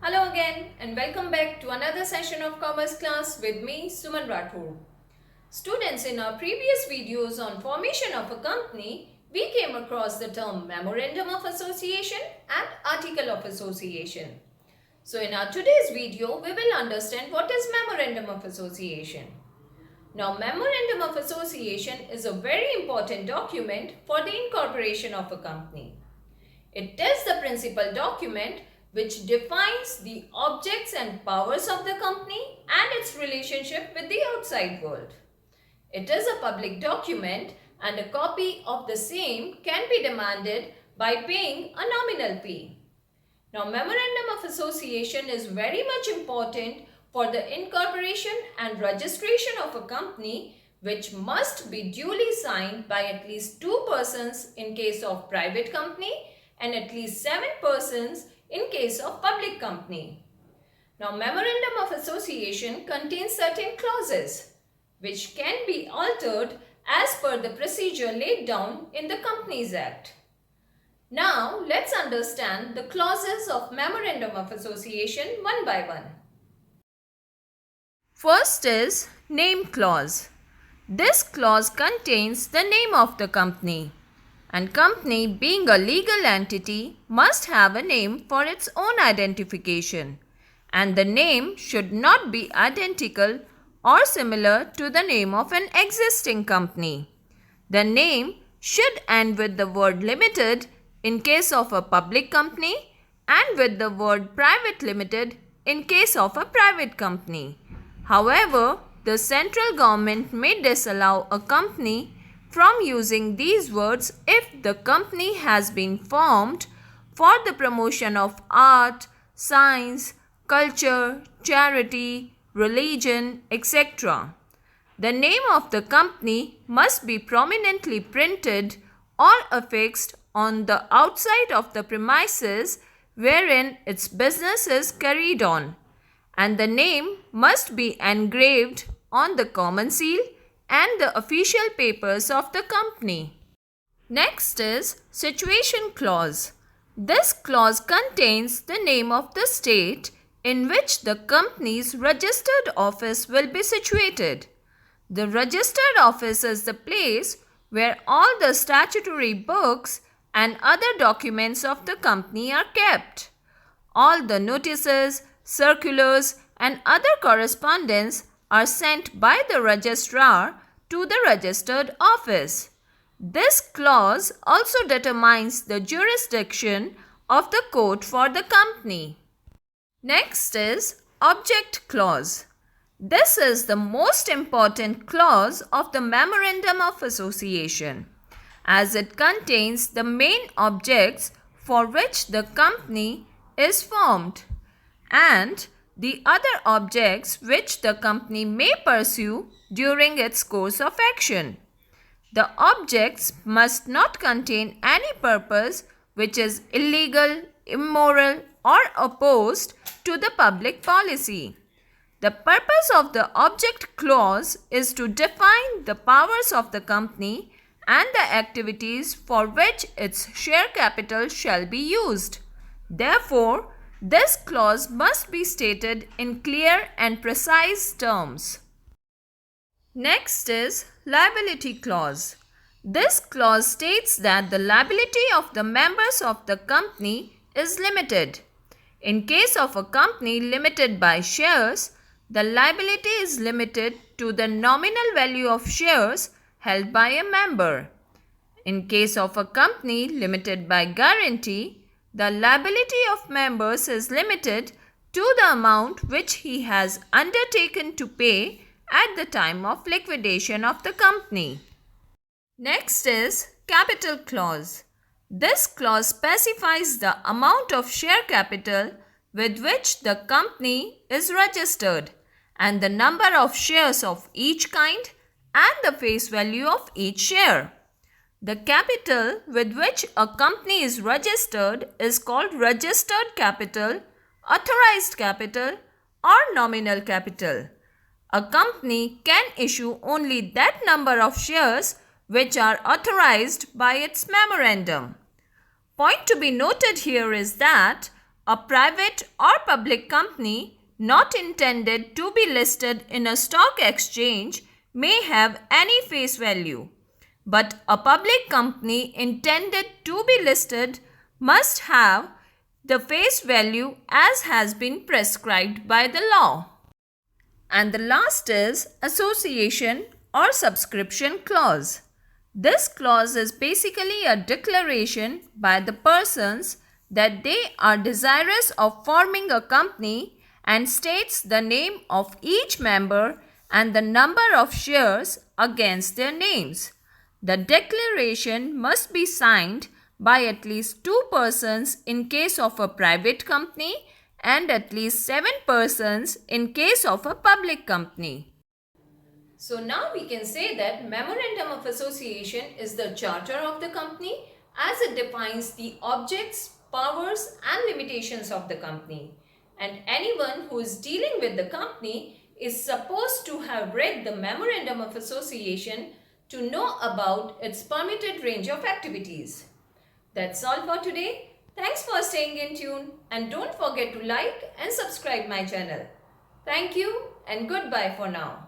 Hello again and welcome back to another session of Commerce class with me Suman Rathore. Students, in our previous videos on formation of a company, we came across the term Memorandum of Association and Article of Association. So in our today's video, we will understand what is Memorandum of Association. Now, Memorandum of Association is a very important document for the incorporation of a company. It is the principal document which defines the objects and powers of the company and its relationship with the outside world. It is a public document and a copy of the same can be demanded by paying a nominal fee. Now, Memorandum of Association is very much important for the incorporation and registration of a company, which must be duly signed by at least 2 persons in case of private company and at least 7 persons in case of public company. Now, Memorandum of Association contains certain clauses which can be altered as per the procedure laid down in the Companies Act. Now, let's understand the clauses of Memorandum of Association one by one. First is Name Clause. This clause contains the name of the company. And company, being a legal entity, must have a name for its own identification. And the name should not be identical or similar to the name of an existing company. The name should end with the word limited in case of a public company and with the word private limited in case of a private company. However, the central government may disallow a company from using these words if the company has been formed for the promotion of art, science, culture, charity, religion, etc. The name of the company must be prominently printed or affixed on the outside of the premises wherein its business is carried on, and the name must be engraved on the common seal and the official papers of the company. Next is Situation Clause. This clause contains the name of the state in which the company's registered office will be situated. The registered office is the place where all the statutory books and other documents of the company are kept. All the notices, circulars, and other correspondence are sent by the registrar to the registered office. This clause also determines the jurisdiction of the court for the company. Next is Object Clause. This is the most important clause of the Memorandum of Association, as it contains the main objects for which the company is formed and the other objects which the company may pursue during its course of action. The objects must not contain any purpose which is illegal, immoral, or opposed to the public policy. The purpose of the object clause is to define the powers of the company and the activities for which its share capital shall be used. Therefore, this clause must be stated in clear and precise terms. Next is Liability Clause. This clause states that the liability of the members of the company is limited. In case of a company limited by shares, the liability is limited to the nominal value of shares held by a member. In case of a company limited by guarantee, the liability of members is limited to the amount which he has undertaken to pay at the time of liquidation of the company. Next is Capital Clause. This clause specifies the amount of share capital with which the company is registered and the number of shares of each kind and the face value of each share. The capital with which a company is registered is called registered capital, authorized capital, or nominal capital. A company can issue only that number of shares which are authorized by its memorandum. Point to be noted here is that A private or public company not intended to be listed in a stock exchange may have any face value, but a public company intended to be listed must have the face value as has been prescribed by the law. And the last is association or subscription clause. This clause is basically a declaration by the persons that they are desirous of forming a company and states the name of each member and the number of shares against their names. The declaration must be signed by at least 2 persons in case of a private company and at least 7 persons in case of a public company. So now we can say that Memorandum of Association is the charter of the company as it defines the objects, powers and limitations of the company. And anyone who is dealing with the company is supposed to have read the Memorandum of Association to know about its permitted range of activities. That's all for today. Thanks for staying in tune and don't forget to like and subscribe my channel. Thank you and goodbye for now.